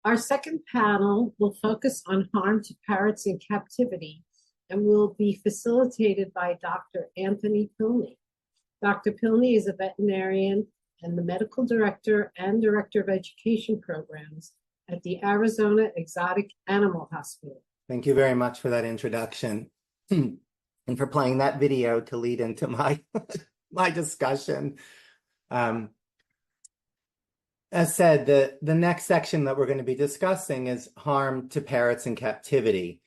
Our second panel will focus on harm to parrots in captivity and will be facilitated by Dr. Anthony Pilny. Dr. Pilny is a veterinarian and the medical director and director of education programs at the Arizona Exotic Animal Hospital. Thank you very much for that introduction and for playing that video to lead into my my discussion. As said, the next section that we're going to be discussing is harm to parrots in captivity.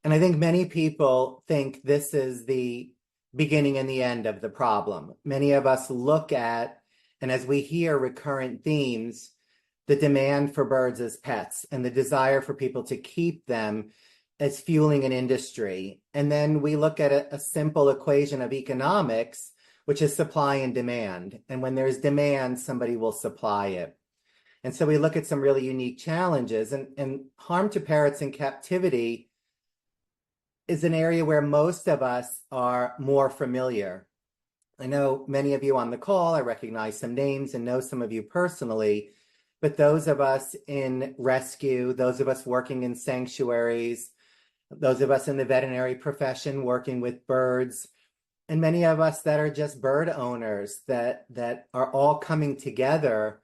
And I think many people think this is the beginning and the end of the problem. Many of us look at, and as we hear recurrent themes, the demand for birds as pets and the desire for people to keep them as fueling an industry. And then we look at a simple equation of economics, which is supply and demand. And when there's demand, somebody will supply it. And so we look at some really unique challenges, and harm to parrots in captivity is an area where most of us are more familiar. I know many of you on the call, I recognize some names and know some of you personally, but those of us in rescue, those of us working in sanctuaries, those of us in the veterinary profession working with birds, and many of us that are just bird owners that are all coming together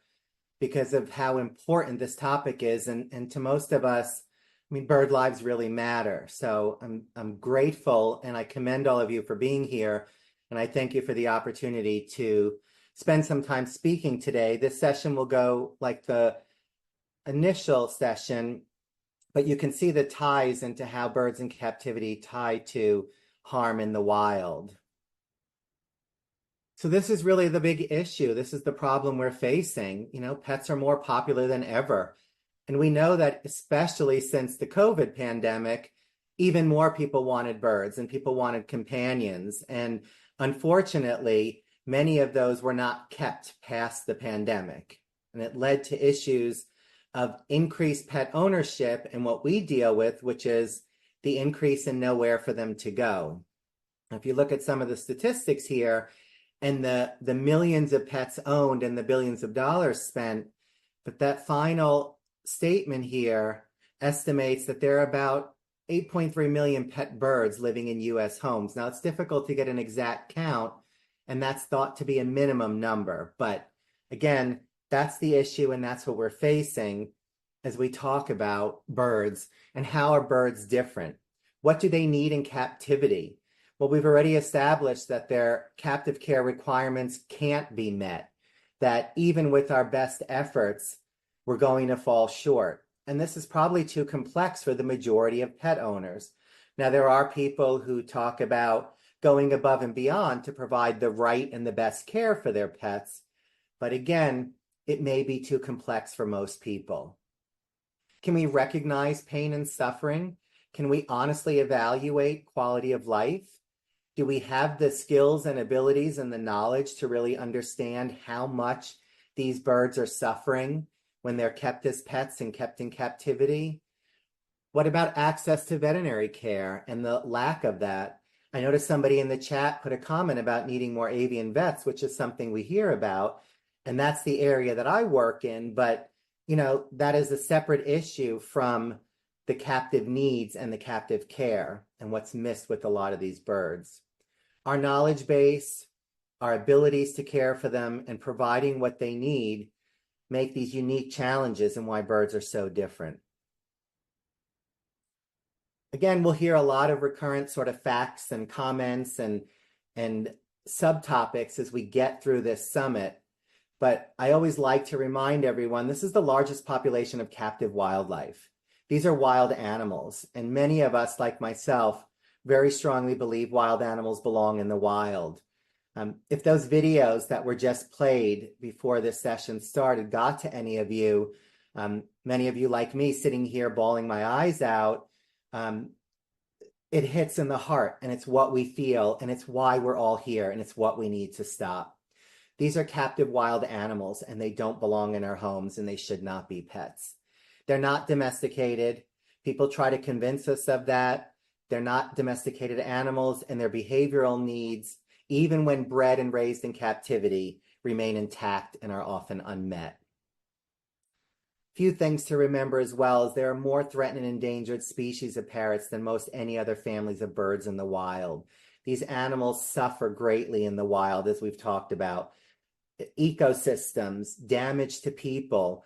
because of how important this topic is. And to most of us, I mean, bird lives really matter. So I'm grateful and I commend all of you for being here. And I thank you for the opportunity to spend some time speaking today. This session will go like the initial session, but you can see the ties into how birds in captivity tie to harm in the wild. So this is really the big issue. This is the problem we're facing. You know, pets are more popular than ever. And we know that especially since the COVID pandemic, even more people wanted birds and people wanted companions. And unfortunately, many of those were not kept past the pandemic. And it led to issues of increased pet ownership and what we deal with, which is the increase in nowhere for them to go. If you look at some of the statistics here, and the millions of pets owned and the billions of dollars spent, but that final statement here estimates that there are about 8.3 million pet birds living in US homes. Now, it's difficult to get an exact count, and that's thought to be a minimum number. But again, that's the issue, and that's what we're facing as we talk about birds and how are birds different? What do they need in captivity? Well, we've already established that their captive care requirements can't be met, that even with our best efforts, we're going to fall short. And this is probably too complex for the majority of pet owners. Now, there are people who talk about going above and beyond to provide the right and the best care for their pets. But again, it may be too complex for most people. Can we recognize pain and suffering? Can we honestly evaluate quality of life? Do we have the skills and abilities and the knowledge to really understand how much these birds are suffering when they're kept as pets and kept in captivity? What about access to veterinary care and the lack of that? I noticed somebody in the chat put a comment about needing more avian vets, which is something we hear about. And that's the area that I work in. But, you know, that is a separate issue from the captive needs and the captive care and what's missed with a lot of these birds. Our knowledge base, our abilities to care for them and providing what they need make these unique challenges and why birds are so different. Again, we'll hear a lot of recurrent sort of facts and comments and subtopics as we get through this summit. But I always like to remind everyone, this is the largest population of captive wildlife. These are wild animals, and many of us, like myself, very strongly believe wild animals belong in the wild. If those videos that were just played before this session started got to any of you, many of you like me sitting here bawling my eyes out, it hits in the heart, and it's what we feel, and it's why we're all here, and it's what we need to stop. These are captive wild animals, and they don't belong in our homes, and they should not be pets. They're not domesticated. People try to convince us of that. They're not domesticated animals, and their behavioral needs, even when bred and raised in captivity, remain intact and are often unmet. Few things to remember as well is there are more threatened and endangered species of parrots than most any other families of birds in the wild. These animals suffer greatly in the wild, as we've talked about. Ecosystems, damage to people,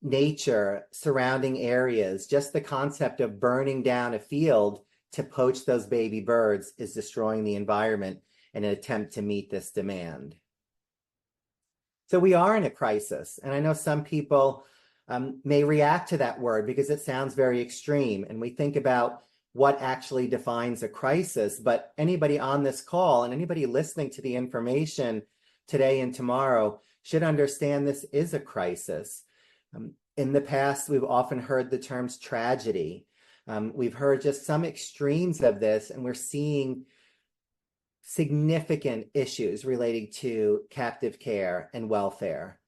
nature, surrounding areas, just the concept of burning down a field to poach those baby birds is destroying the environment in an attempt to meet this demand. So we are in a crisis. And I know some people may react to that word because it sounds very extreme. And we think about what actually defines a crisis. But anybody on this call and anybody listening to the information today and tomorrow should understand this is a crisis. In the past, we've often heard the terms tragedy. We've heard just some extremes of this, and we're seeing significant issues relating to captive care and welfare.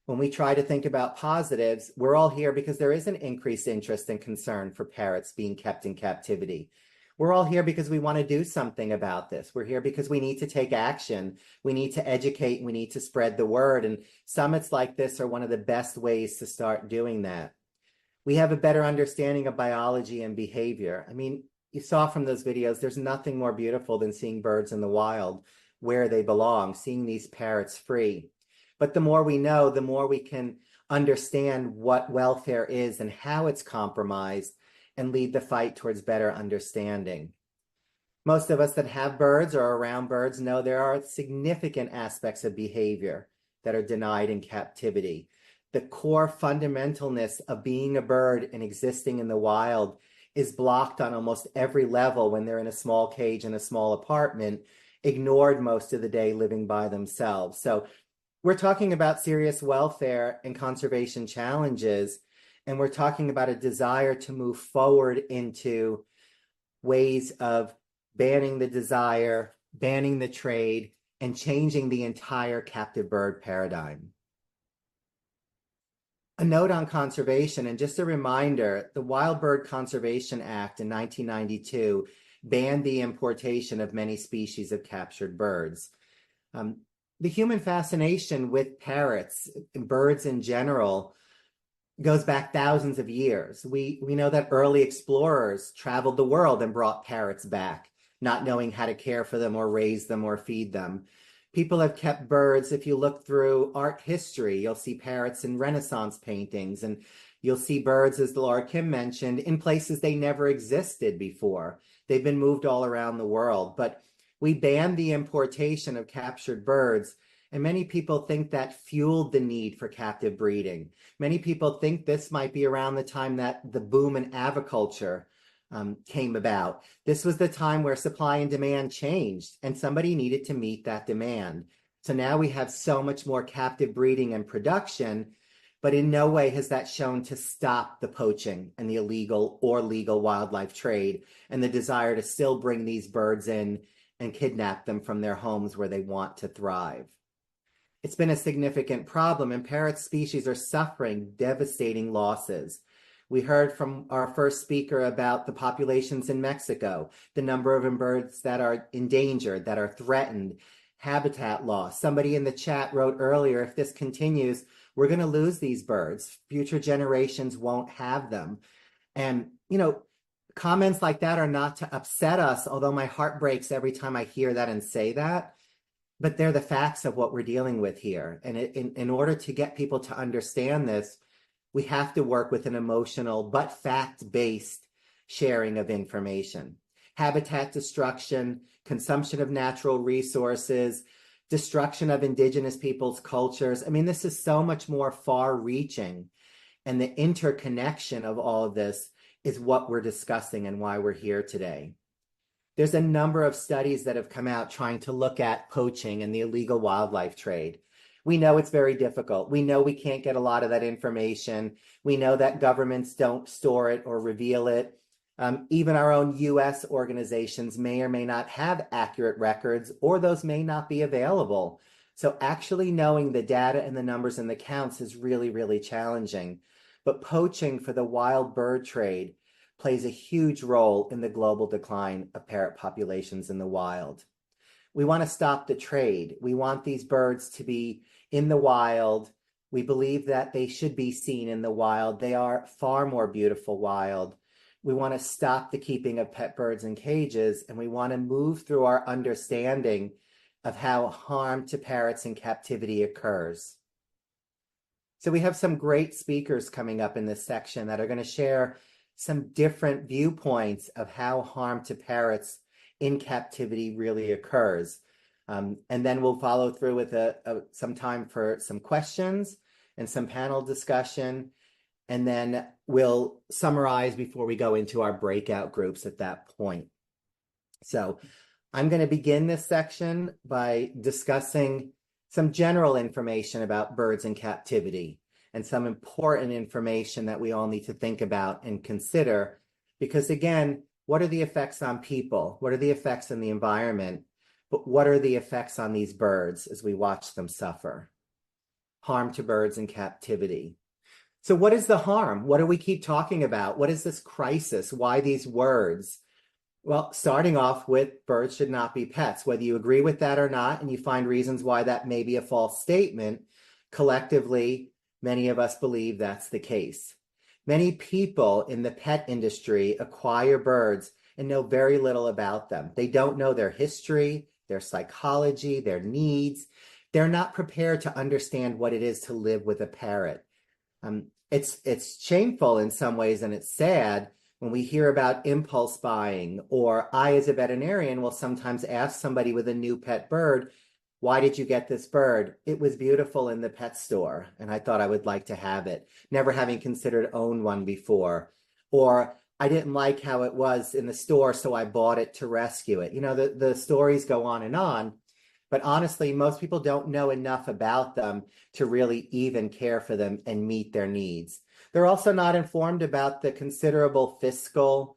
When we try to think about positives, we're all here because there is an increased interest and concern for parrots being kept in captivity. We're all here because we want to do something about this. We're here because we need to take action. We need to educate. We need to spread the word. And summits like this are one of the best ways to start doing that. We have a better understanding of biology and behavior. I mean, you saw from those videos, there's nothing more beautiful than seeing birds in the wild where they belong, seeing these parrots free. But the more we know, the more we can understand what welfare is and how it's compromised and lead the fight towards better understanding. Most of us that have birds or are around birds know there are significant aspects of behavior that are denied in captivity. The core fundamentalness of being a bird and existing in the wild is blocked on almost every level when they're in a small cage in a small apartment, ignored most of the day living by themselves. So we're talking about serious welfare and conservation challenges, and we're talking about a desire to move forward into ways of banning the desire, banning the trade, and changing the entire captive bird paradigm. A note on conservation, and just a reminder, the Wild Bird Conservation Act in 1992 banned the importation of many species of captured birds. The human fascination with parrots and birds in general goes back thousands of years. We know that early explorers traveled the world and brought parrots back, not knowing how to care for them or raise them or feed them. People have kept birds. If you look through art history, you'll see parrots in Renaissance paintings, and you'll see birds, as Laura Kim mentioned, in places they never existed before. They've been moved all around the world, but we banned the importation of captured birds, and many people think that fueled the need for captive breeding. Many people think this might be around the time that the boom in aviculture came about. This was the time where supply and demand changed, and somebody needed to meet that demand. So now we have so much more captive breeding and production, but in no way has that shown to stop the poaching and the illegal or legal wildlife trade and the desire to still bring these birds in and kidnap them from their homes where they want to thrive. It's been a significant problem, and parrot species are suffering devastating losses. We heard from our first speaker about the populations in Mexico, the number of birds that are endangered, that are threatened, habitat loss. Somebody in the chat wrote earlier, if this continues, we're going to lose these birds. Future generations won't have them. And, you know, comments like that are not to upset us, although my heart breaks every time I hear that and say that. But they're the facts of what we're dealing with here. And in order to get people to understand this, we have to work with an emotional but fact-based sharing of information. Habitat destruction, consumption of natural resources, destruction of indigenous peoples' cultures. I mean, this is so much more far-reaching. And the interconnection of all of this is what we're discussing and why we're here today. There's a number of studies that have come out trying to look at poaching and the illegal wildlife trade. We know it's very difficult. We know we can't get a lot of that information. We know that governments don't store it or reveal it. Even our own US organizations may or may not have accurate records, or those may not be available. So actually knowing the data and the numbers and the counts is really, really challenging. But poaching for the wild bird trade plays a huge role in the global decline of parrot populations in the wild. We want to stop the trade. We want these birds to be in the wild, We believe that they should be seen in the wild. They are far more beautiful wild. We want to stop the keeping of pet birds in cages, and we want to move through our understanding of how harm to parrots in captivity occurs. So we have some great speakers coming up in this section that are going to share some different viewpoints of how harm to parrots in captivity really occurs. And then we'll follow through with some time for some questions and some panel discussion. And then we'll summarize before we go into our breakout groups at that point. So I'm going to begin this section by discussing some general information about birds in captivity and some important information that we all need to think about and consider. Because again, what are the effects on people? What are the effects on the environment? But what are the effects on these birds as we watch them suffer? Harm to birds in captivity. So what is the harm? What do we keep talking about? What is this crisis? Why these words? Well, starting off with birds should not be pets. Whether you agree with that or not, and you find reasons why that may be a false statement, collectively, many of us believe that's the case. Many people in the pet industry acquire birds and know very little about them. They don't know their history, their psychology, their needs. They're not prepared to understand what it is to live with a parrot. It's shameful in some ways, and it's sad when we hear about impulse buying, or I, as a veterinarian, will sometimes ask somebody with a new pet bird, why did you get this bird? It was beautiful in the pet store, and I thought I would like to have it, never having considered own one before. Or I didn't like how it was in the store, so I bought it to rescue it. You know, the stories go on, but honestly, most people don't know enough about them to really even care for them and meet their needs. They're also not informed about the considerable fiscal,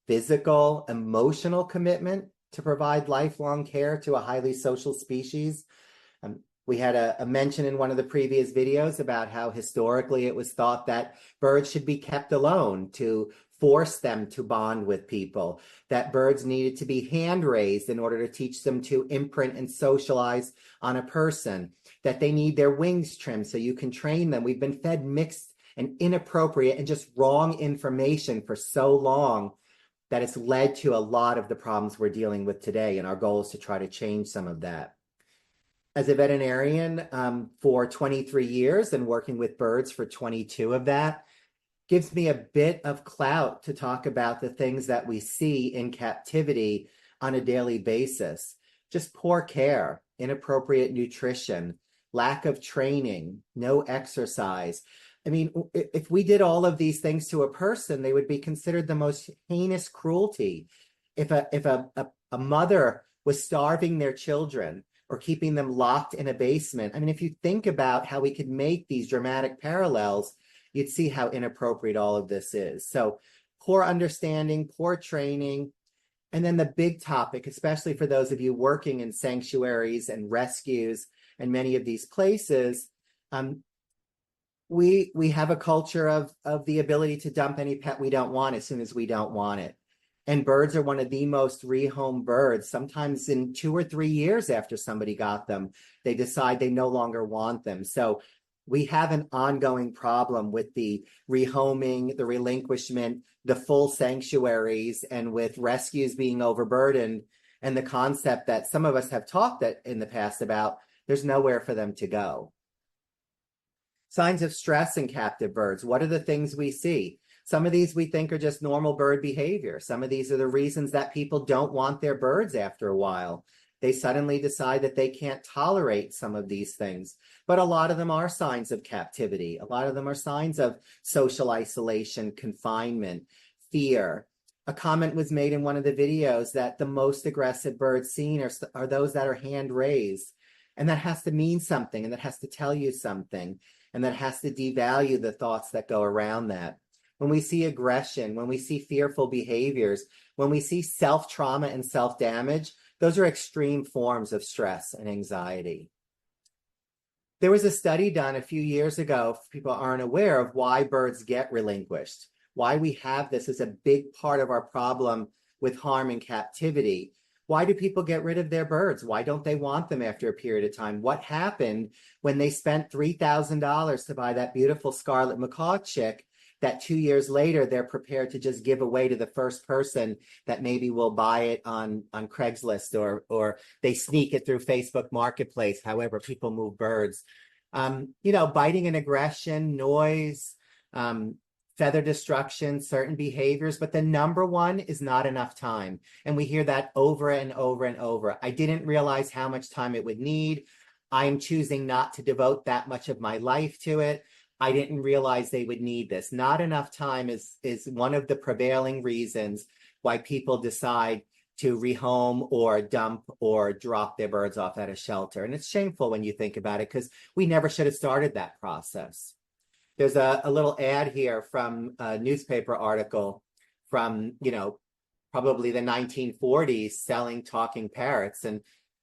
physical, emotional commitment to provide lifelong care to a highly social species. We had a mention in one of the previous videos about how historically it was thought that birds should be kept alone to force them to bond with people, that birds needed to be hand raised in order to teach them to imprint and socialize on a person, that they need their wings trimmed so you can train them. We've been fed mixed and inappropriate and just wrong information for so long that it's led to a lot of the problems we're dealing with today. And our goal is to try to change some of that. As a veterinarian for 23 years and working with birds for 22 of that, gives me a bit of clout to talk about the things that we see in captivity on a daily basis. Just poor care, inappropriate nutrition, lack of training, no exercise. I mean, if we did all of these things to a person, they would be considered the most heinous cruelty. If a mother was starving their children or keeping them locked in a basement, I mean, if you think about how we could make these dramatic parallels, you'd see how inappropriate all of this is. So poor understanding, poor training, and then the big topic, especially for those of you working in sanctuaries and rescues and many of these places, we have a culture of the ability to dump any pet we don't want as soon as we don't want it. And birds are one of the most rehomed birds. Sometimes in 2 or 3 years after somebody got them, they decide they no longer want them. So we have an ongoing problem with the rehoming, the relinquishment, the full sanctuaries, and with rescues being overburdened, and the concept that some of us have talked in the past about there's nowhere for them to go. Signs of stress in captive birds. What are the things we see? Some of these we think are just normal bird behavior. Some of these are the reasons that people don't want their birds after a while. They suddenly decide that they can't tolerate some of these things. But a lot of them are signs of captivity. A lot of them are signs of social isolation, confinement, fear. A comment was made in one of the videos that the most aggressive birds seen are those that are hand raised. And that has to mean something, and that has to tell you something, and that has to devalue the thoughts that go around that. When we see aggression, when we see fearful behaviors, when we see self-trauma and self-damage, those are extreme forms of stress and anxiety. There was a study done a few years ago, if people aren't aware, of why birds get relinquished, why we have this as a big part of our problem with harm and captivity. Why do people get rid of their birds? Why don't they want them after a period of time? What happened when they spent $3,000 to buy that beautiful scarlet macaw chick that 2 years later they're prepared to just give away to the first person that maybe will buy it on Craigslist, or they sneak it through Facebook Marketplace, however people move birds. Biting and aggression, noise, feather destruction, certain behaviors, but the number one is not enough time. And we hear that over and over and over. I didn't realize how much time it would need. I'm choosing not to devote that much of my life to it. I didn't realize they would need this. Not enough time is one of the prevailing reasons why people decide to rehome or dump or drop their birds off at a shelter. And it's shameful when you think about it, because we never should have started that process. There's a little ad here from a newspaper article from, probably the 1940s selling talking parrots. And,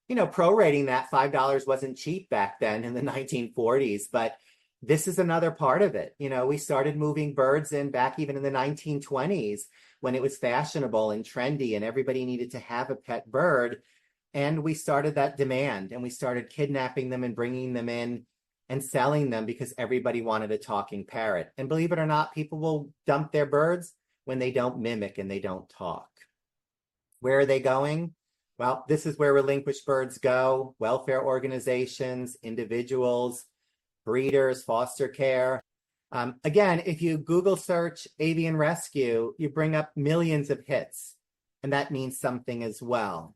prorating that $5 wasn't cheap back then in the 1940s, but this is another part of it. We started moving birds in back even in the 1920s when it was fashionable and trendy and everybody needed to have a pet bird. And we started that demand, and we started kidnapping them and bringing them in and selling them because everybody wanted a talking parrot. And believe it or not, people will dump their birds when they don't mimic and they don't talk. Where are they going? Well, this is where relinquished birds go: welfare organizations, individuals, breeders, foster care. Again, if you Google search avian rescue, you bring up millions of hits, and that means something as well.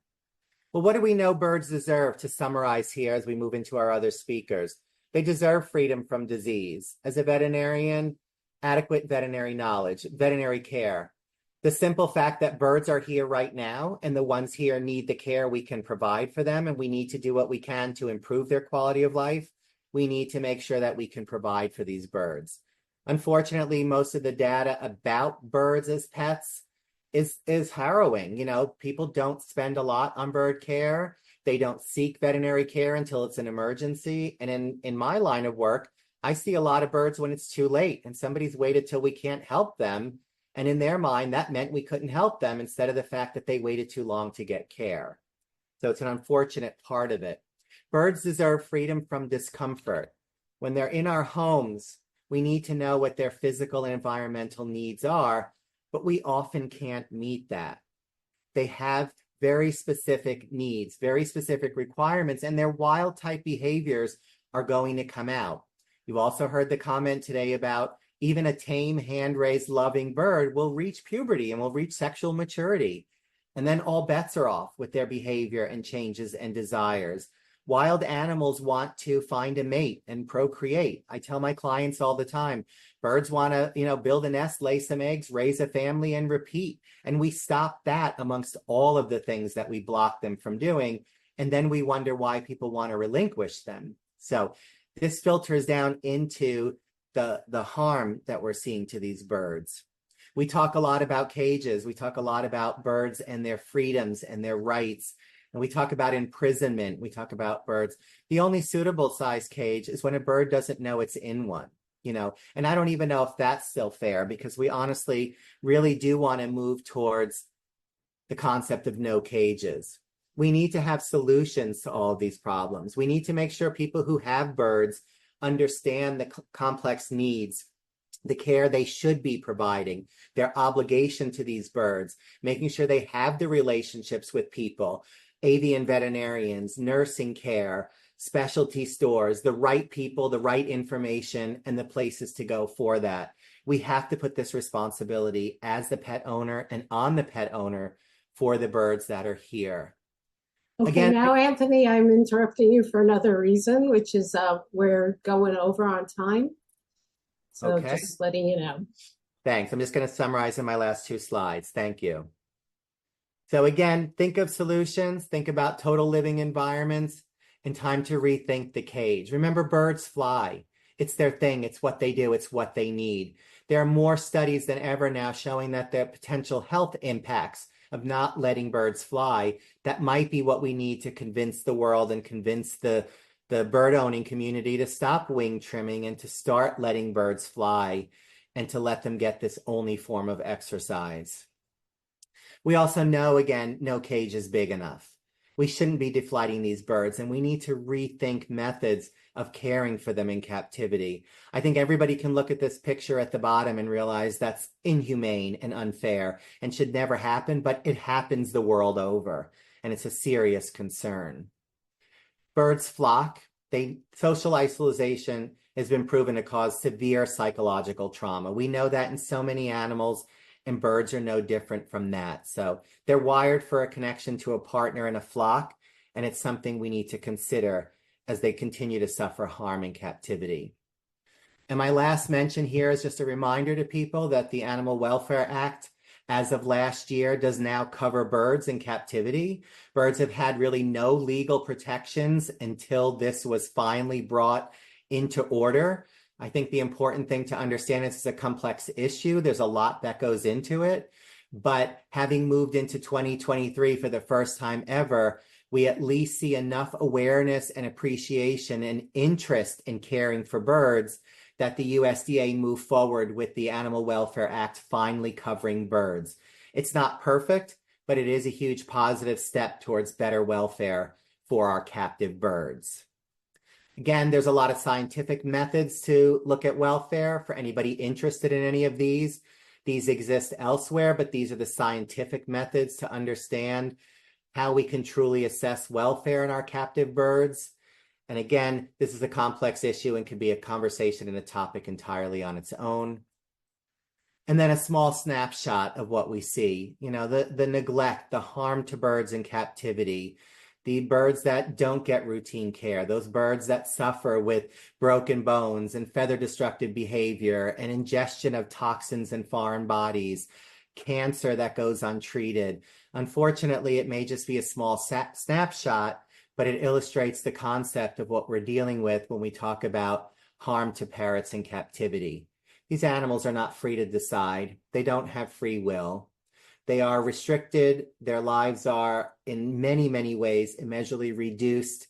Well, what do we know birds deserve, to summarize here as we move into our other speakers? They deserve freedom from disease. As a veterinarian, adequate veterinary knowledge, veterinary care. The simple fact that birds are here right now, and the ones here need the care we can provide for them, and we need to do what we can to improve their quality of life. We need to make sure that we can provide for these birds. Unfortunately, most of the data about birds as pets is harrowing. People don't spend a lot on bird care. They don't seek veterinary care until it's an emergency. And in my line of work, I see a lot of birds when it's too late and somebody's waited till we can't help them. And in their mind, that meant we couldn't help them, instead of the fact that they waited too long to get care. So it's an unfortunate part of it. Birds deserve freedom from discomfort. When they're in our homes, we need to know what their physical and environmental needs are, but we often can't meet that. They have very specific needs, very specific requirements, and their wild type behaviors are going to come out. You've also heard the comment today about even a tame, hand-raised, loving bird will reach puberty and will reach sexual maturity. And then all bets are off with their behavior and changes and desires. Wild animals want to find a mate and procreate. I tell my clients all the time, birds want to, build a nest, lay some eggs, raise a family, and repeat. And we stop that amongst all of the things that we block them from doing. And then we wonder why people want to relinquish them. So this filters down into the harm that we're seeing to these birds. We talk a lot about cages. We talk a lot about birds and their freedoms and their rights. And we talk about imprisonment. We talk about birds. The only suitable size cage is when a bird doesn't know it's in one, and I don't even know if that's still fair, because we honestly really do want to move towards the concept of no cages. We need to have solutions to all of these problems. We need to make sure people who have birds understand the complex needs, the care they should be providing, their obligation to these birds, making sure they have the relationships with people, avian veterinarians, nursing care, specialty stores, the right people, the right information, and the places to go for that. We have to put this responsibility as the pet owner and on the pet owner for the birds that are here. Okay, Again, now, Anthony, I'm interrupting you for another reason, which is we're going over on time. So okay. Just letting you know. Thanks. I'm just going to summarize in my last two slides. Thank you. So again, think of solutions, think about total living environments, and time to rethink the cage. Remember, birds fly. It's their thing. It's what they do. It's what they need. There are more studies than ever now showing that the potential health impacts of not letting birds fly, that might be what we need to convince the world and convince the bird owning community to stop wing trimming and to start letting birds fly and to let them get this only form of exercise. We also know, again, no cage is big enough. We shouldn't be deflighting these birds, and we need to rethink methods of caring for them in captivity. I think everybody can look at this picture at the bottom and realize that's inhumane and unfair and should never happen, but it happens the world over, and it's a serious concern. Birds flock. Social isolation has been proven to cause severe psychological trauma. We know that in so many animals, and birds are no different from that. So they're wired for a connection to a partner in a flock, and it's something we need to consider as they continue to suffer harm in captivity. And my last mention here is just a reminder to people that the Animal Welfare Act, as of last year, does now cover birds in captivity. Birds have had really no legal protections until this was finally brought into order. I think the important thing to understand is it's a complex issue. There's a lot that goes into it. But having moved into 2023 for the first time ever, we at least see enough awareness and appreciation and interest in caring for birds that the USDA moved forward with the Animal Welfare Act finally covering birds. It's not perfect, but it is a huge positive step towards better welfare for our captive birds. Again, there's a lot of scientific methods to look at welfare for anybody interested in any of these. These exist elsewhere, but these are the scientific methods to understand how we can truly assess welfare in our captive birds. And again, this is a complex issue and can be a conversation and a topic entirely on its own. And then a small snapshot of what we see, the neglect, the harm to birds in captivity, the birds that don't get routine care, those birds that suffer with broken bones and feather destructive behavior and ingestion of toxins in foreign bodies, cancer that goes untreated. Unfortunately, it may just be a small snapshot, but it illustrates the concept of what we're dealing with when we talk about harm to parrots in captivity. These animals are not free to decide. They don't have free will. They are restricted. Their lives are, in many, many ways, immeasurably reduced.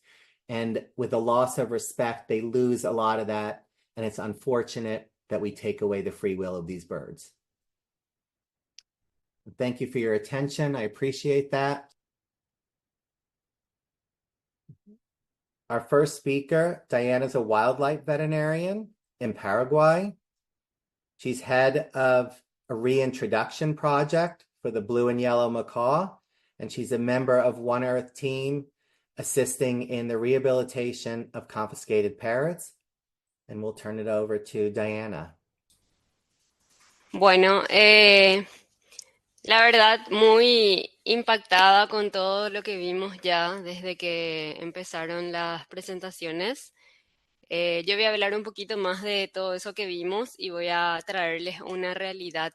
And with a loss of respect, they lose a lot of that. And it's unfortunate that we take away the free will of these birds. Thank you for your attention. I appreciate that. Our first speaker, Diana's a wildlife veterinarian in Paraguay. She's head of a reintroduction project for the blue and yellow macaw, and she's a member of One Earth team assisting in the rehabilitation of confiscated parrots. And we'll turn it over to Diana. Bueno, la verdad, muy impactada con todo lo que vimos ya desde que empezaron las presentaciones. Yo voy a hablar un poquito más de todo eso que vimos y voy a traerles una realidad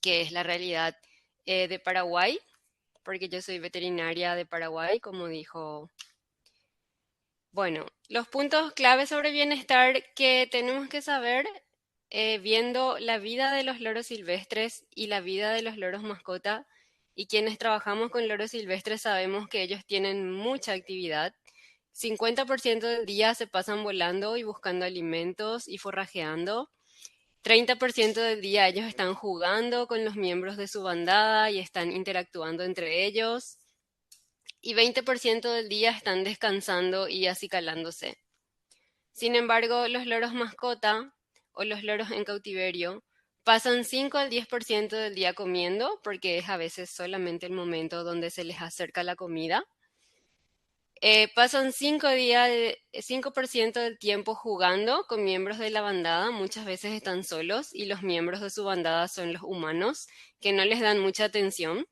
que es la realidad de Paraguay, porque yo soy veterinaria de Paraguay, como dijo. Bueno, los puntos clave sobre bienestar que tenemos que saber viendo la vida de los loros silvestres y la vida de los loros mascota, y quienes trabajamos con loros silvestres sabemos que ellos tienen mucha actividad. 50% del día se pasan volando y buscando alimentos y forrajeando. 30% del día ellos están jugando con los miembros de su bandada y están interactuando entre ellos. Y 20% del día están descansando y acicalándose. Sin embargo, los loros mascota o los loros en cautiverio pasan 5 al 10% del día comiendo, porque es a veces solamente el momento donde se les acerca la comida. Pasan 5% del tiempo jugando con miembros de la bandada, muchas veces están solos y los miembros de su bandada son los humanos, que no les dan mucha atención.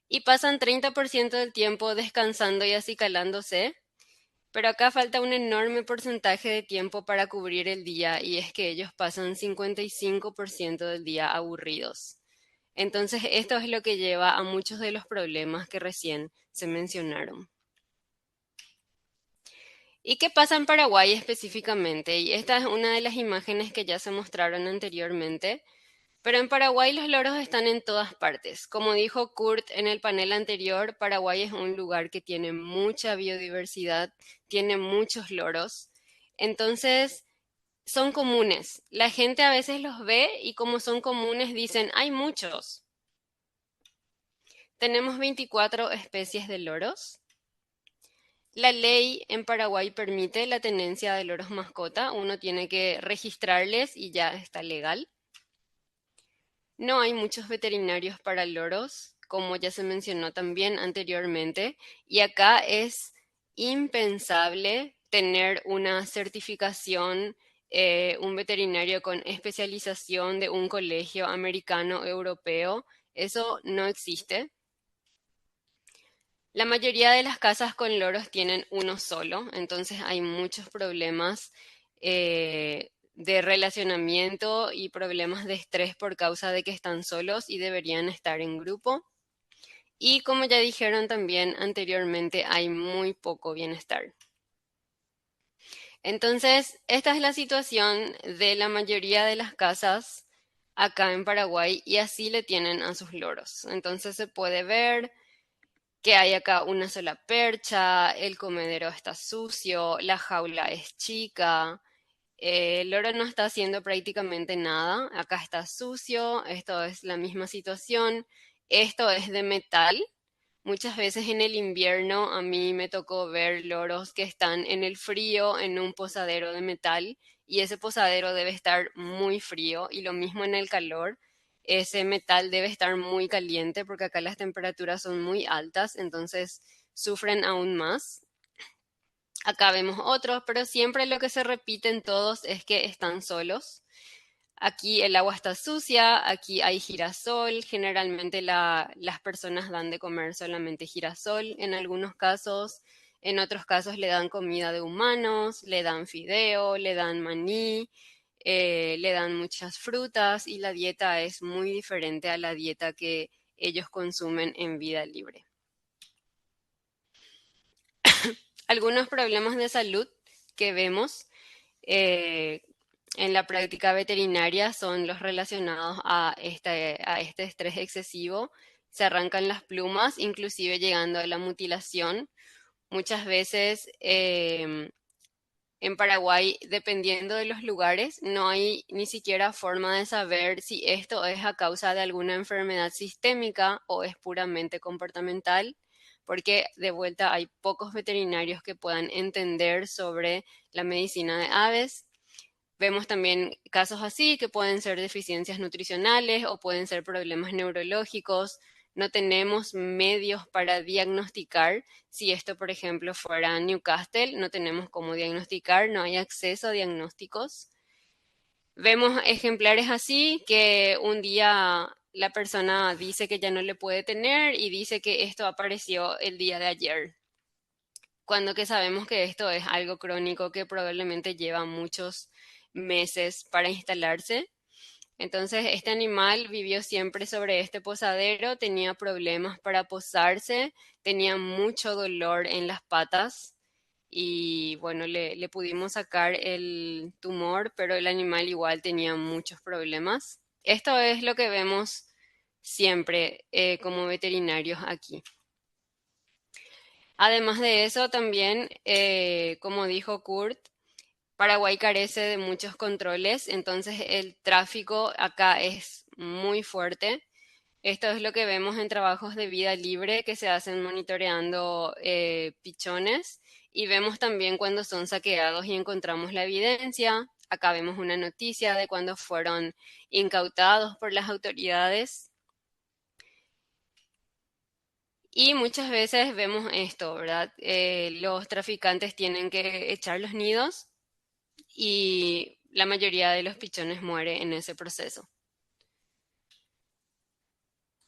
Y pasan 30% del tiempo descansando y acicalándose. Pero acá falta un enorme porcentaje de tiempo para cubrir el día, y es que ellos pasan 55% del día aburridos. Entonces esto es lo que lleva a muchos de los problemas que recién se mencionaron. ¿Y qué pasa en Paraguay específicamente? Y esta es una de las imágenes que ya se mostraron anteriormente. Pero en Paraguay los loros están en todas partes. Como dijo Kurt en el panel anterior, Paraguay es un lugar que tiene mucha biodiversidad, tiene muchos loros. Entonces, son comunes. La gente a veces los ve y como son comunes dicen, hay muchos. Tenemos 24 especies de loros. La ley en Paraguay permite la tenencia de loros mascota. Uno tiene que registrarles y ya está legal. No hay muchos veterinarios para loros, como ya se mencionó también anteriormente, y acá es impensable tener una certificación, un veterinario con especialización de un colegio americano o europeo. Eso no existe. La mayoría de las casas con loros tienen uno solo, entonces hay muchos problemas de relacionamiento y problemas de estrés por causa de que están solos y deberían estar en grupo. Y como ya dijeron también anteriormente, hay muy poco bienestar. Entonces, esta es la situación de la mayoría de las casas acá en Paraguay y así le tienen a sus loros. Entonces se puede ver que hay acá una sola percha, el comedero está sucio, la jaula es chica, el loro no está haciendo prácticamente nada, acá está sucio, esto es la misma situación, esto es de metal. Muchas veces en el invierno a mí me tocó ver loros que están en el frío en un posadero de metal y ese posadero debe estar muy frío y lo mismo en el calor. Ese metal debe estar muy caliente porque acá las temperaturas son muy altas, entonces sufren aún más. Acá vemos otros, pero siempre lo que se repite en todos es que están solos. Aquí el agua está sucia, aquí hay girasol, generalmente las personas dan de comer solamente girasol en algunos casos, en otros casos le dan comida de humanos, le dan fideo, le dan maní, le dan muchas frutas y la dieta es muy diferente a la dieta que ellos consumen en vida libre. Algunos problemas de salud que vemos eh, en la práctica veterinaria son los relacionados a este estrés excesivo. Se arrancan las plumas, inclusive llegando a la mutilación. Muchas veces en Paraguay, dependiendo de los lugares, no hay ni siquiera forma de saber si esto es a causa de alguna enfermedad sistémica o es puramente comportamental, porque de vuelta hay pocos veterinarios que puedan entender sobre la medicina de aves. Vemos también casos así que pueden ser deficiencias nutricionales o pueden ser problemas neurológicos. No tenemos medios para diagnosticar. Si esto, por ejemplo, fuera Newcastle, no tenemos cómo diagnosticar, no hay acceso a diagnósticos. Vemos ejemplares así que un día la persona dice que ya no le puede tener y dice que esto apareció el día de ayer, cuando que sabemos que esto es algo crónico que probablemente lleva muchos meses para instalarse. Entonces, este animal vivió siempre sobre este posadero, tenía problemas para posarse, tenía mucho dolor en las patas y bueno, le pudimos sacar el tumor, pero el animal igual tenía muchos problemas. Esto es lo que vemos siempre como veterinarios aquí. Además de eso, también, como dijo Kurt, Paraguay carece de muchos controles, entonces el tráfico acá es muy fuerte. Esto es lo que vemos en trabajos de vida libre que se hacen monitoreando pichones y vemos también cuando son saqueados y encontramos la evidencia. Acá vemos una noticia de cuando fueron incautados por las autoridades. Y muchas veces vemos esto, ¿verdad? Los traficantes tienen que echar los nidos y la mayoría de los pichones muere en ese proceso.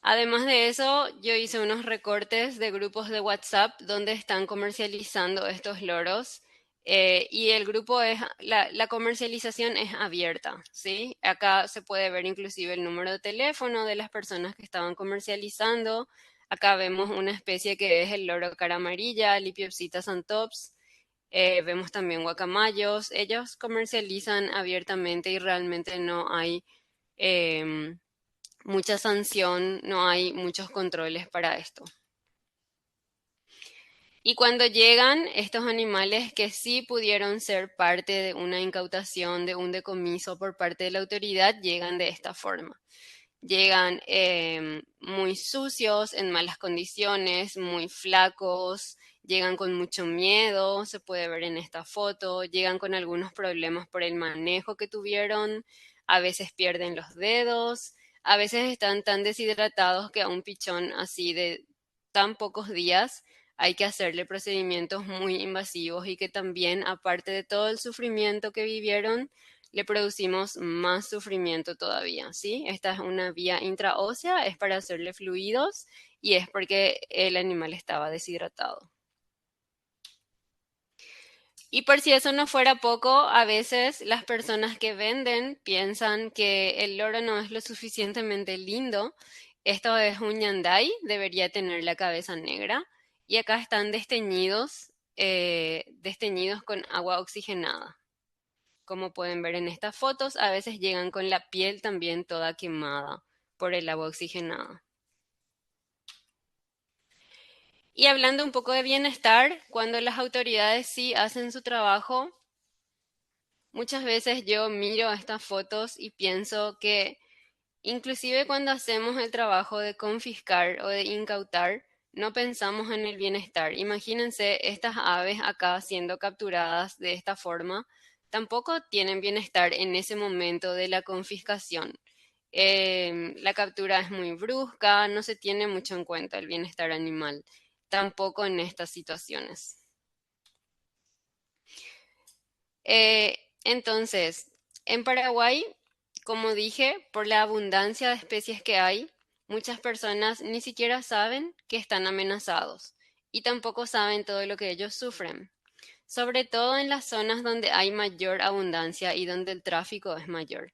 Además de eso, yo hice unos recortes de grupos de WhatsApp donde están comercializando estos loros y el grupo la comercialización es abierta, ¿sí? Acá se puede ver inclusive el número de teléfono de las personas que estaban comercializando. Acá vemos una especie que es el loro cara amarilla, Lipiopsita santops. Vemos también guacamayos. Ellos comercializan abiertamente y realmente no hay em, mucha sanción, no hay muchos controles para esto. Y cuando llegan estos animales que sí pudieron ser parte de una incautación, de un decomiso por parte de la autoridad, llegan de esta forma. Llegan muy sucios, en malas condiciones, muy flacos, llegan con mucho miedo, se puede ver en esta foto, llegan con algunos problemas por el manejo que tuvieron, a veces pierden los dedos, a veces están tan deshidratados que a un pichón así de tan pocos días hay que hacerle procedimientos muy invasivos y que también, aparte de todo el sufrimiento que vivieron, le producimos más sufrimiento todavía, ¿sí? Esta es una vía intraósea, es para hacerle fluidos y es porque el animal estaba deshidratado. Y por si eso no fuera poco, a veces las personas que venden piensan que el loro no es lo suficientemente lindo. Esto es un ñandai, debería tener la cabeza negra. Y acá están desteñidos con agua oxigenada. Como pueden ver en estas fotos, a veces llegan con la piel también toda quemada por el agua oxigenada. Y hablando un poco de bienestar, cuando las autoridades sí hacen su trabajo, muchas veces yo miro estas fotos y pienso que inclusive cuando hacemos el trabajo de confiscar o de incautar, no pensamos en el bienestar. Imagínense estas aves acá siendo capturadas de esta forma, tampoco tienen bienestar en ese momento de la confiscación. La captura es muy brusca, no se tiene mucho en cuenta el bienestar animal, tampoco en estas situaciones. Entonces, en Paraguay, como dije, por la abundancia de especies que hay, muchas personas ni siquiera saben que están amenazados y tampoco saben todo lo que ellos sufren, sobre todo en las zonas donde hay mayor abundancia y donde el tráfico es mayor.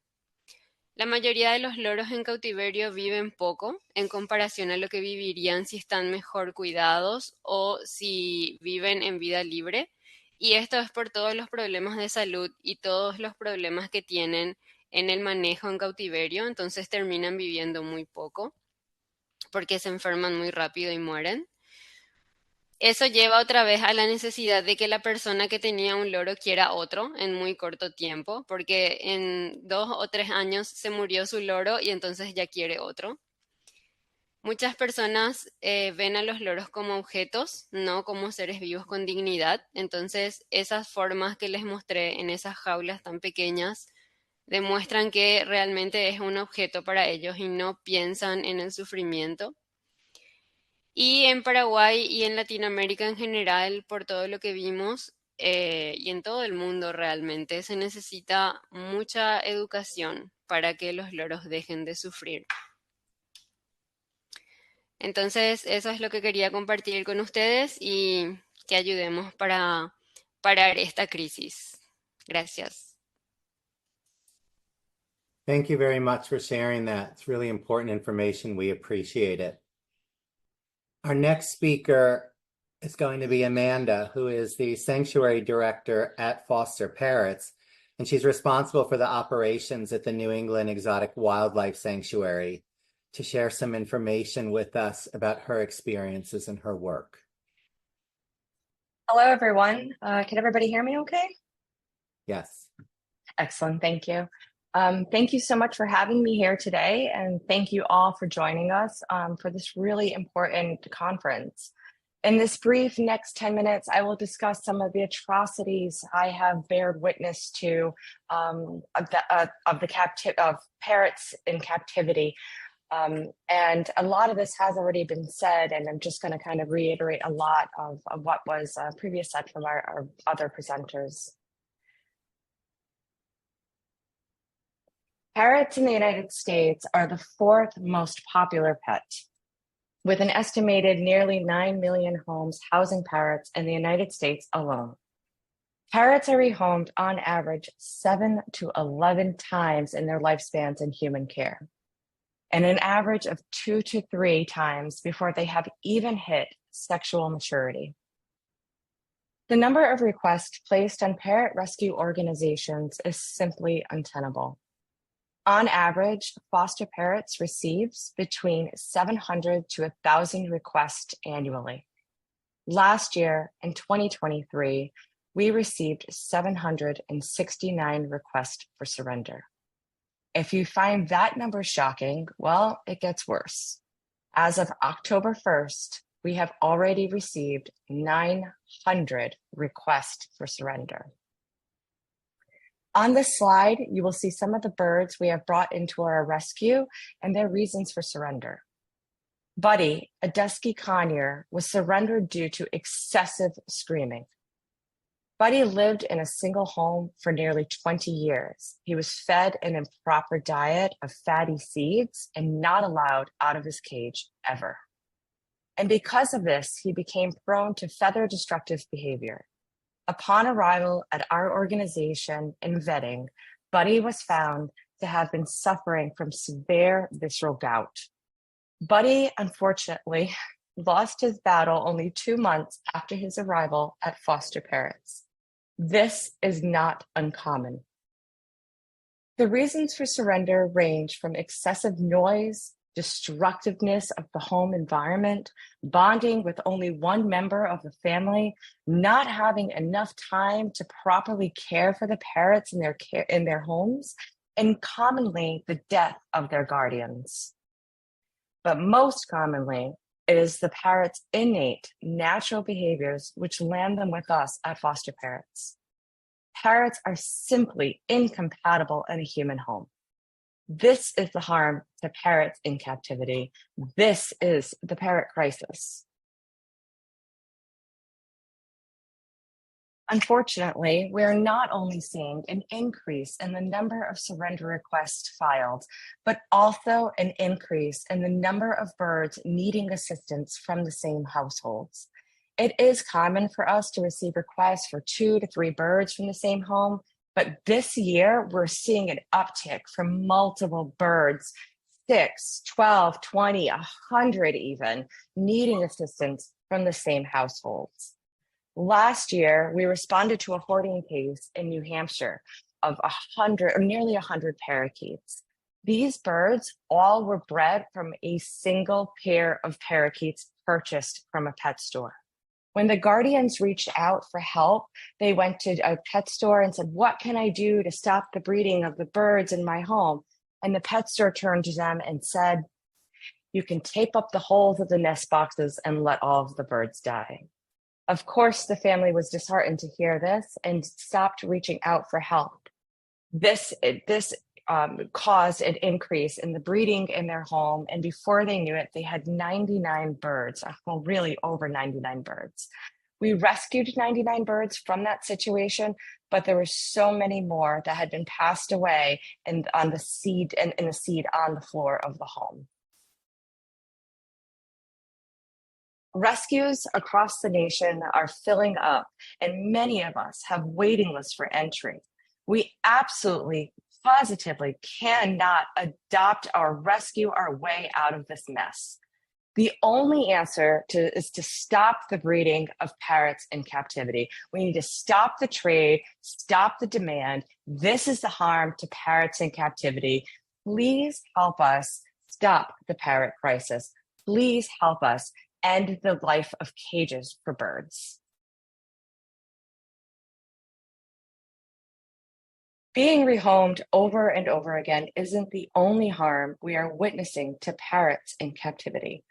La mayoría de los loros en cautiverio viven poco en comparación a lo que vivirían si están mejor cuidados o si viven en vida libre. Y esto es por todos los problemas de salud y todos los problemas que tienen en el manejo en cautiverio. Entonces terminan viviendo muy poco porque se enferman muy rápido y mueren. Eso lleva otra vez a la necesidad de que la persona que tenía un loro quiera otro en muy corto tiempo, porque en 2 o 3 años se murió su loro y entonces ya quiere otro. Muchas personas ven a los loros como objetos, no como seres vivos con dignidad. Entonces, esas formas que les mostré en esas jaulas tan pequeñas demuestran que realmente es un objeto para ellos y no piensan en el sufrimiento. Y en Paraguay y en Latinoamérica en general, por todo lo que vimos, y en todo el mundo realmente, se necesita mucha educación para que los loros dejen de sufrir. Entonces, eso es lo que quería compartir con ustedes y que ayudemos para parar esta crisis. Gracias. Thank you very much for sharing that. It's really important information. We appreciate it. Our next speaker is going to be Amanda, who is the sanctuary director at Foster Parrots, and she's responsible for the operations at the New England Exotic Wildlife Sanctuary, to share some information with us about her experiences and her work. Hello, everyone. Can everybody hear me okay? Yes. Excellent. Thank you. Thank you so much for having me here today, and thank you all for joining us for this really important conference. In this brief next 10 minutes, I will discuss some of the atrocities I have bared witness to of parrots in captivity. And a lot of this has already been said, and I'm just going to kind of reiterate a lot of what was previously said from our other presenters. Parrots in the United States are the fourth most popular pet, with an estimated nearly 9 million homes housing parrots in the United States alone. Parrots are rehomed on average 7 to 11 times in their lifespans in human care, and an average of 2 to 3 times before they have even hit sexual maturity. The number of requests placed on parrot rescue organizations is simply untenable. On average, Foster Parrots receives between 700 to 1,000 requests annually. Last year, in 2023, we received 769 requests for surrender. If you find that number shocking, well, it gets worse. As of October 1st, we have already received 900 requests for surrender. On this slide, you will see some of the birds we have brought into our rescue and their reasons for surrender. Buddy, a dusky conure, was surrendered due to excessive screaming. Buddy lived in a single home for nearly 20 years. He was fed an improper diet of fatty seeds and not allowed out of his cage ever. And because of this, he became prone to feather destructive behavior. Upon arrival at our organization and vetting, Buddy was found to have been suffering from severe visceral gout. Buddy, unfortunately, lost his battle only 2 months after his arrival at foster parents. This is not uncommon. The reasons for surrender range from excessive noise, destructiveness of the home environment, bonding with only one member of the family, not having enough time to properly care for the parrots in their homes, and commonly the death of their guardians. But most commonly, it is the parrot's innate natural behaviors which land them with us at foster parents. Parrots are simply incompatible in a human home. This is the harm to parrots in captivity. This is the parrot crisis. Unfortunately, we are not only seeing an increase in the number of surrender requests filed, but also an increase in the number of birds needing assistance from the same households. It is common for us to receive requests for 2 to 3 birds from the same home, but this year we're seeing an uptick from multiple birds, 6, 12, 20, 100 even, needing assistance from the same households. Last year, we responded to a hoarding case in New Hampshire of 100 or nearly 100 parakeets. These birds all were bred from a single pair of parakeets purchased from a pet store. When the guardians reached out for help, they went to a pet store and said, "What can I do to stop the breeding of the birds in my home?" And the pet store turned to them and said, "You can tape up the holes of the nest boxes and let all of the birds die." Of course, the family was disheartened to hear this and stopped reaching out for help. This caused an increase in the breeding in their home, and before they knew it, they had 99 birds, well, really over 99 birds. We rescued 99 birds from that situation, but there were so many more that had been passed away in the seed on the floor of the home. Rescues across the nation are filling up, and many of us have waiting lists for entry. We absolutely, positively cannot adopt or rescue our way out of this mess. The only answer is to stop the breeding of parrots in captivity. We need to stop the trade, stop the demand. This is the harm to parrots in captivity. Please help us stop the parrot crisis. Please help us end the life of cages for birds. Being rehomed over and over again isn't the only harm we are witnessing to parrots in captivity.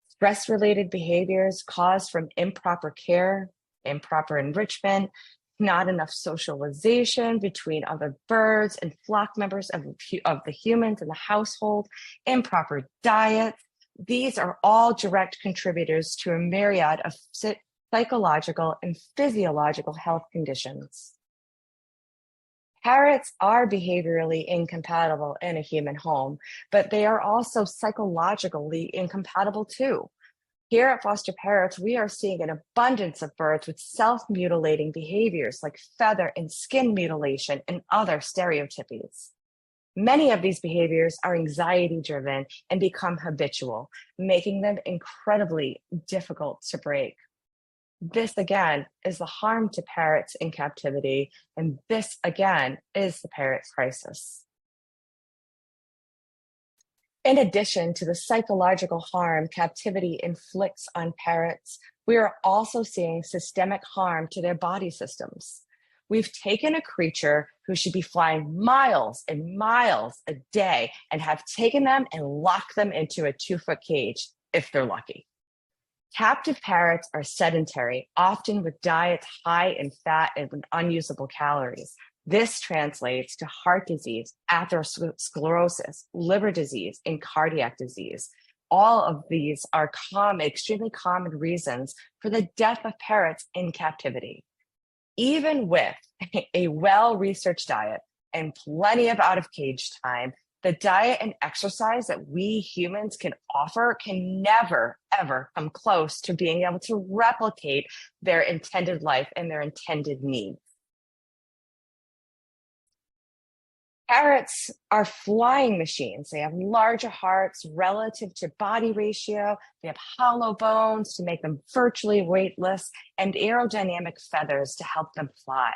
Stress-related behaviors caused from improper care, improper enrichment, not enough socialization between other birds and flock members of the humans in the household, improper diets. These are all direct contributors to a myriad of psychological and physiological health conditions. Parrots are behaviorally incompatible in a human home, but they are also psychologically incompatible too. Here at Foster Parrots, we are seeing an abundance of birds with self-mutilating behaviors like feather and skin mutilation and other stereotypies. Many of these behaviors are anxiety-driven and become habitual, making them incredibly difficult to break. This, again, is the harm to parrots in captivity, and this, again, is the parrot crisis. In addition to the psychological harm captivity inflicts on parrots, we are also seeing systemic harm to their body systems. We've taken a creature who should be flying miles and miles a day and have taken them and locked them into a 2-foot cage, if they're lucky. Captive parrots are sedentary, often with diets high in fat and unusable calories. This translates to heart disease, atherosclerosis, liver disease, and cardiac disease. All of these are extremely common reasons for the death of parrots in captivity. Even with a well-researched diet and plenty of out-of-cage time, the diet and exercise that we humans can offer can never, ever come close to being able to replicate their intended life and their intended needs. Parrots are flying machines. They have larger hearts relative to body ratio. They have hollow bones to make them virtually weightless and aerodynamic feathers to help them fly.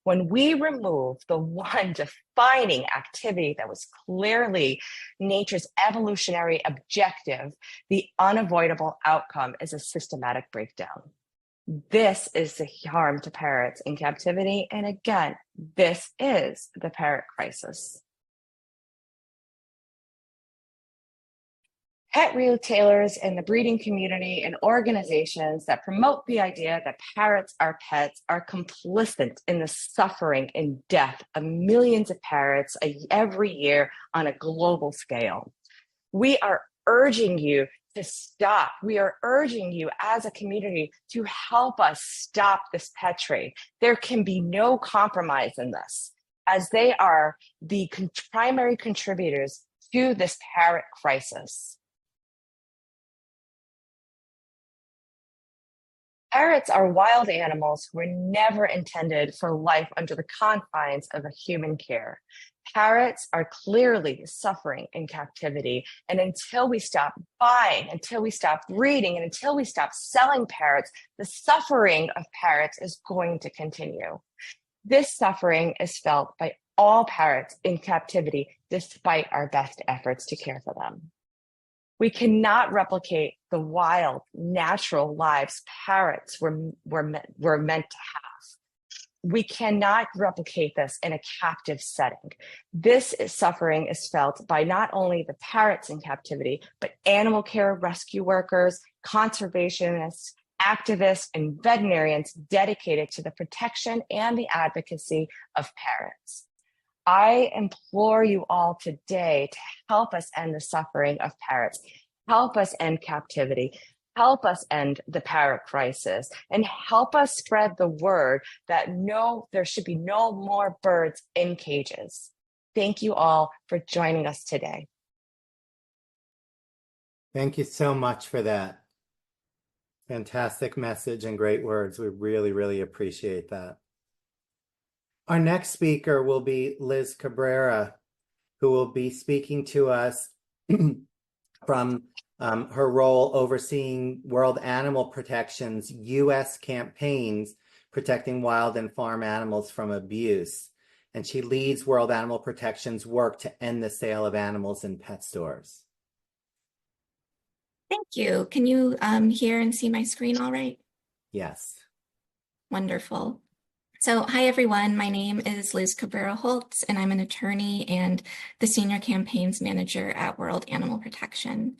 When we remove the one defining activity that was clearly nature's evolutionary objective, the unavoidable outcome is a systematic breakdown. This is the harm to parrots in captivity. And again, this is the parrot crisis. Pet retailers and the breeding community and organizations that promote the idea that parrots are pets are complicit in the suffering and death of millions of parrots every year on a global scale. We are urging you to stop. We are urging you as a community to help us stop this pet trade. There can be no compromise in this, as they are the primary contributors to this parrot crisis. Parrots are wild animals who were never intended for life under the confines of a human care. Parrots are clearly suffering in captivity, and until we stop buying, until we stop breeding, and until we stop selling parrots, the suffering of parrots is going to continue. This suffering is felt by all parrots in captivity, despite our best efforts to care for them. We cannot replicate the wild, natural lives parrots were meant to have. We cannot replicate this in a captive setting. This suffering is felt by not only the parrots in captivity, but animal care rescue workers, conservationists, activists, and veterinarians dedicated to the protection and the advocacy of parrots. I implore you all today to help us end the suffering of parrots, help us end captivity, help us end the parrot crisis, and help us spread the word that there should be no more birds in cages. Thank you all for joining us today. Thank you so much for that. Fantastic message and great words. We really, really appreciate that. Our next speaker will be Liz Cabrera, who will be speaking to us from her role overseeing World Animal Protection's U.S. campaigns protecting wild and farm animals from abuse. And she leads World Animal Protection's work to end the sale of animals in pet stores. Thank you. Can you hear and see my screen all right? Yes. Wonderful. So hi, everyone. My name is Liz Cabrera Holtz, and I'm an attorney and the Senior Campaigns Manager at World Animal Protection.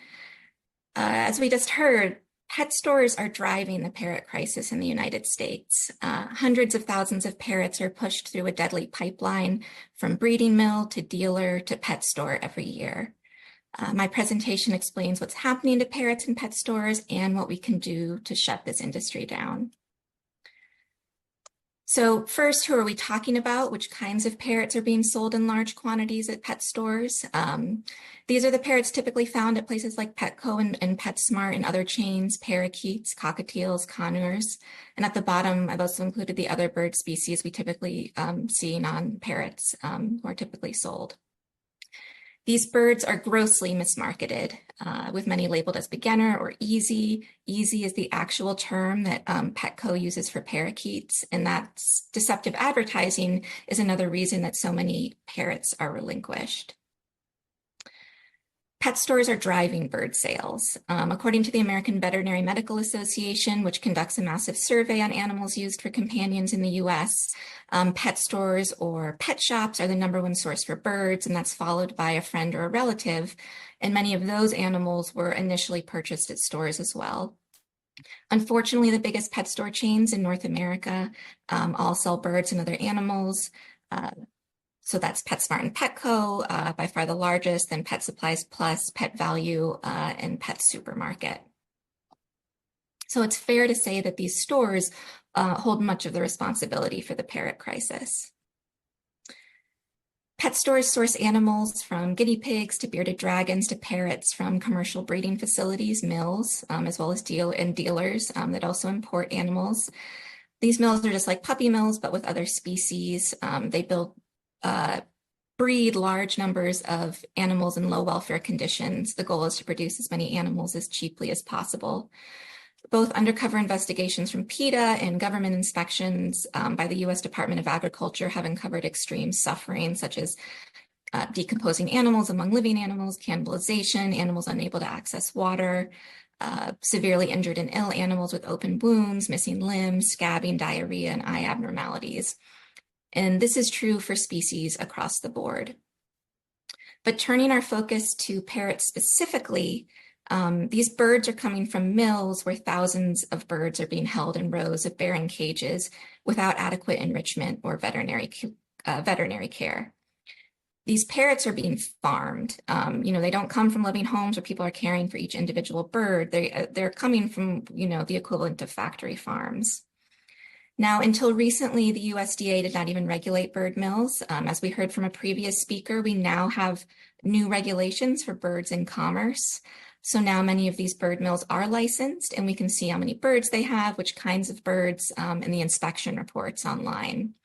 As we just heard, pet stores are driving the parrot crisis in the United States. Hundreds of thousands of parrots are pushed through a deadly pipeline from breeding mill to dealer to pet store every year. My presentation explains what's happening to parrots in pet stores and what we can do to shut this industry down. So first, who are we talking about? Which kinds of parrots are being sold in large quantities at pet stores? These are the parrots typically found at places like Petco and PetSmart and other chains, parakeets, cockatiels, conures. And at the bottom, I've also included the other bird species we typically see on parrots who are typically sold. These birds are grossly mismarketed, with many labeled as beginner or easy. Easy is the actual term that Petco uses for parakeets, and that's deceptive advertising is another reason that so many parrots are relinquished. Pet stores are driving bird sales. According to the American Veterinary Medical Association, which conducts a massive survey on animals used for companions in the US, pet stores or pet shops are the #1 source for birds, and that's followed by a friend or a relative. And many of those animals were initially purchased at stores as well. Unfortunately, the biggest pet store chains in North America all sell birds and other animals. So that's PetSmart and Petco, by far the largest, then Pet Supplies Plus, Pet Value, and Pet Supermarket. So it's fair to say that these stores hold much of the responsibility for the parrot crisis. Pet stores source animals from guinea pigs to bearded dragons to parrots from commercial breeding facilities, mills, as well as dealers that also import animals. These mills are just like puppy mills, but with other species. They breed large numbers of animals in low welfare conditions. The goal is to produce as many animals as cheaply as possible. Both undercover investigations from PETA and government inspections by the US Department of Agriculture have uncovered extreme suffering, such as decomposing animals among living animals, cannibalization, animals unable to access water, severely injured and ill animals with open wounds, missing limbs, scabbing, diarrhea, and eye abnormalities. And this is true for species across the board. But turning our focus to parrots specifically, these birds are coming from mills where thousands of birds are being held in rows of barren cages without adequate enrichment or veterinary care. These parrots are being farmed. They don't come from living homes where people are caring for each individual bird. They're coming from, the equivalent of factory farms. Now, until recently, the USDA did not even regulate bird mills. As we heard from a previous speaker, we now have new regulations for birds in commerce. So now many of these bird mills are licensed, and we can see how many birds they have, which kinds of birds, and the inspection reports online.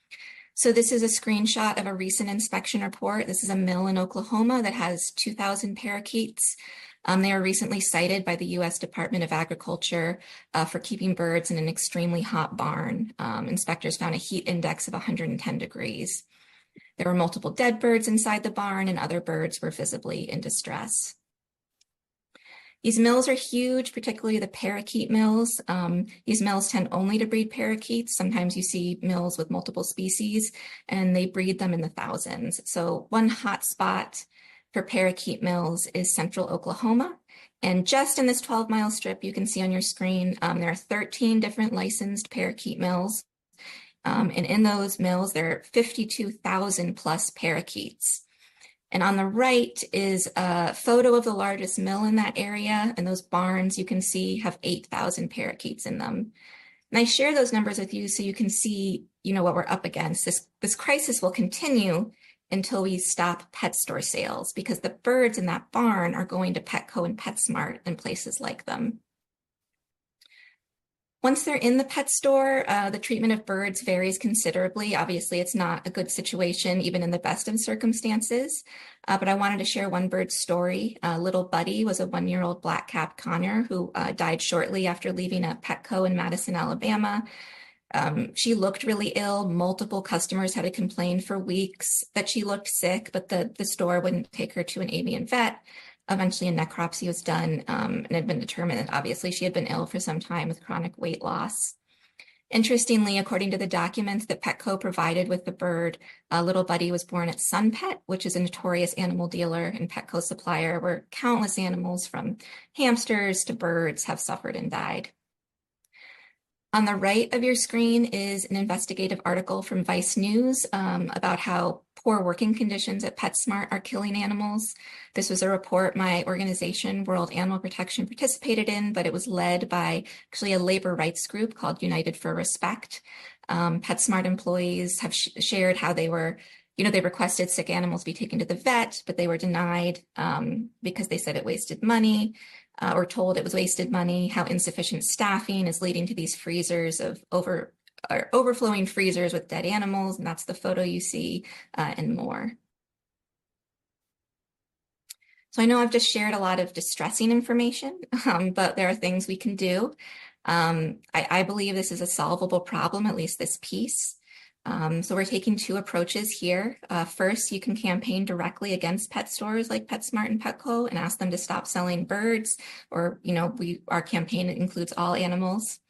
So this is a screenshot of a recent inspection report. This is a mill in Oklahoma that has 2,000 parakeets. They were recently cited by the US Department of Agriculture for keeping birds in an extremely hot barn. Inspectors found a heat index of 110 degrees. There were multiple dead birds inside the barn, and other birds were visibly in distress. These mills are huge, particularly the parakeet mills. These mills tend only to breed parakeets. Sometimes you see mills with multiple species, and they breed them in the thousands. So one hot spot for parakeet mills is central Oklahoma. And just in this 12-mile strip, you can see on your screen, there are 13 different licensed parakeet mills. And in those mills, there are 52,000 plus parakeets. And on the right is a photo of the largest mill in that area. And those barns you can see have 8,000 parakeets in them. And I share those numbers with you so you can see, what we're up against. This crisis will continue until we stop pet store sales, because the birds in that barn are going to Petco and PetSmart and places like them. Once they're in the pet store, the treatment of birds varies considerably. Obviously, it's not a good situation, even in the best of circumstances. But I wanted to share one bird's story. Little Buddy was a 1-year-old black-capped conure who died shortly after leaving a Petco in Madison, Alabama. She looked really ill. Multiple customers had complained for weeks that she looked sick, but the store wouldn't take her to an avian vet. Eventually, a necropsy was done, and it had been determined that obviously she had been ill for some time with chronic weight loss. Interestingly, according to the documents that Petco provided with the bird, Little Buddy was born at Sun Pet, which is a notorious animal dealer and Petco supplier where countless animals from hamsters to birds have suffered and died. On the right of your screen is an investigative article from Vice News about how poor working conditions at PetSmart are killing animals. This was a report my organization, World Animal Protection, participated in, but it was led by actually a labor rights group called United for Respect. PetSmart employees have shared how they were, they requested sick animals be taken to the vet, but they were denied because they said it wasted money. Or told it was wasted money, how insufficient staffing is leading to these freezers of overflowing freezers with dead animals, and that's the photo you see, and more. So I know I've just shared a lot of distressing information, but there are things we can do. I believe this is a solvable problem, at least this piece. So we're taking two approaches here. First, you can campaign directly against pet stores like PetSmart and Petco and ask them to stop selling birds, or, our campaign includes all animals.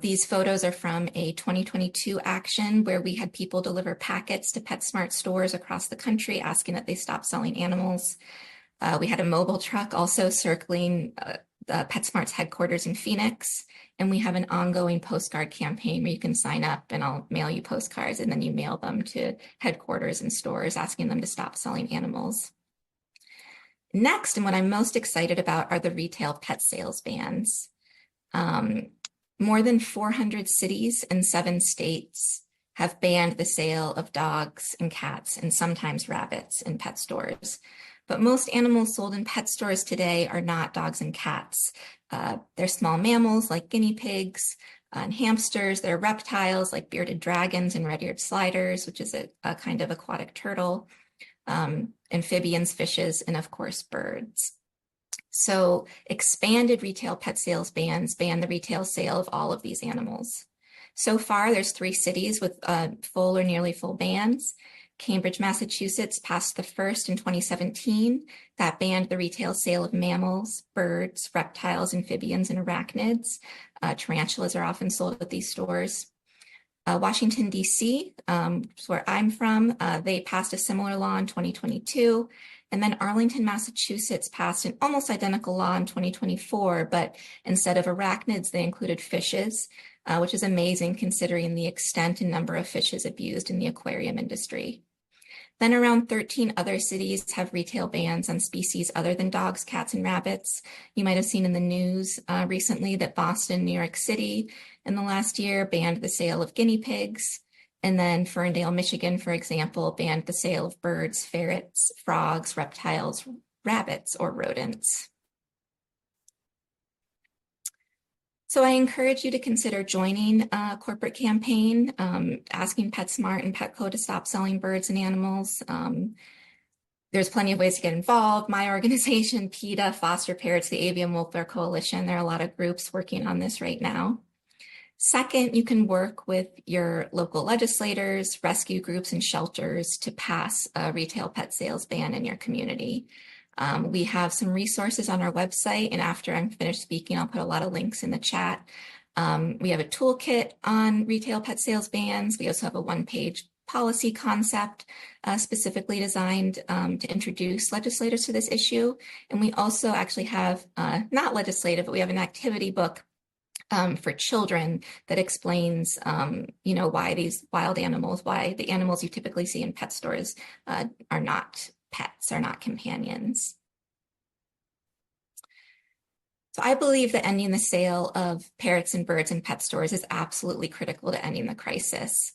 These photos are from a 2022 action where we had people deliver packets to PetSmart stores across the country asking that they stop selling animals. We had a mobile truck also circling PetSmart's headquarters in Phoenix. And we have an ongoing postcard campaign where you can sign up and I'll mail you postcards, and then you mail them to headquarters and stores asking them to stop selling animals. Next, and what I'm most excited about, are the retail pet sales bans. More than 400 cities and 7 states have banned the sale of dogs and cats and sometimes rabbits in pet stores. But most animals sold in pet stores today are not dogs and cats. They're small mammals like guinea pigs and hamsters. They're reptiles like bearded dragons and red-eared sliders, which is a kind of aquatic turtle, amphibians, fishes, and of course, birds. So expanded retail pet sales bans ban the retail sale of all of these animals. So far, there's 3 cities with full or nearly full bans. Cambridge, Massachusetts passed the first in 2017 that banned the retail sale of mammals, birds, reptiles, amphibians, and arachnids. Tarantulas are often sold at these stores. Washington, D.C., which is where I'm from, they passed a similar law in 2022. And then Arlington, Massachusetts passed an almost identical law in 2024, but instead of arachnids, they included fishes, which is amazing considering the extent and number of fishes abused in the aquarium industry. Then around 13 other cities have retail bans on species other than dogs, cats, and rabbits. You might have seen in the news recently that Boston, New York City, in the last year banned the sale of guinea pigs. And then Ferndale, Michigan, for example, banned the sale of birds, ferrets, frogs, reptiles, rabbits, or rodents. So I encourage you to consider joining a corporate campaign, asking PetSmart and Petco to stop selling birds and animals. There's plenty of ways to get involved. My organization, PETA, Foster Parrots, the Avian Welfare Coalition, there are a lot of groups working on this right now. Second, you can work with your local legislators, rescue groups, and shelters to pass a retail pet sales ban in your community. We have some resources on our website, and after I'm finished speaking, I'll put a lot of links in the chat. We have a toolkit on retail pet sales bans. We also have a 1-page policy concept specifically designed to introduce legislators to this issue. And we also actually have, not legislative, but we have an activity book for children that explains, why these wild animals, why the animals you typically see in pet stores are not pets, are not companions. So I believe that ending the sale of parrots and birds in pet stores is absolutely critical to ending the crisis.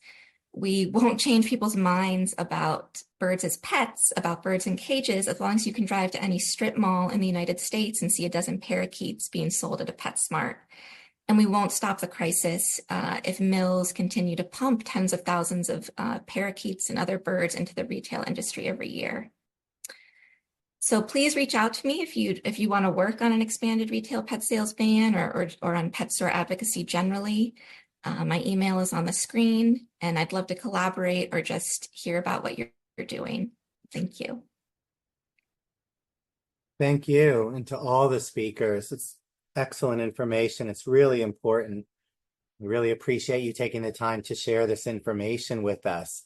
We won't change people's minds about birds as pets, about birds in cages, as long as you can drive to any strip mall in the United States and see a dozen parakeets being sold at a PetSmart. And we won't stop the crisis if mills continue to pump tens of thousands of parakeets and other birds into the retail industry every year. So please reach out to me if you want to work on an expanded retail pet sales ban or on pet store advocacy generally. My email is on the screen, and I'd love to collaborate or just hear about what you're doing. Thank you. Thank you. And to all the speakers, it's excellent information. It's really important. We really appreciate you taking the time to share this information with us.